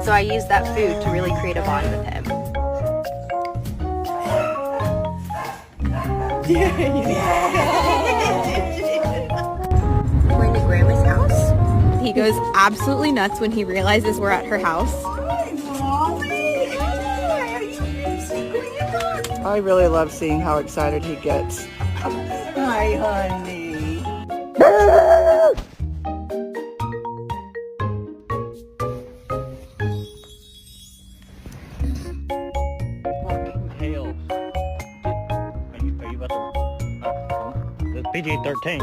So I used that food to really create a bond with him. Going to Grandma's house. He goes absolutely nuts when he realizes we're at her house. I really love seeing how excited he gets. Hi, honey. Hail. Are you about to? PG-13.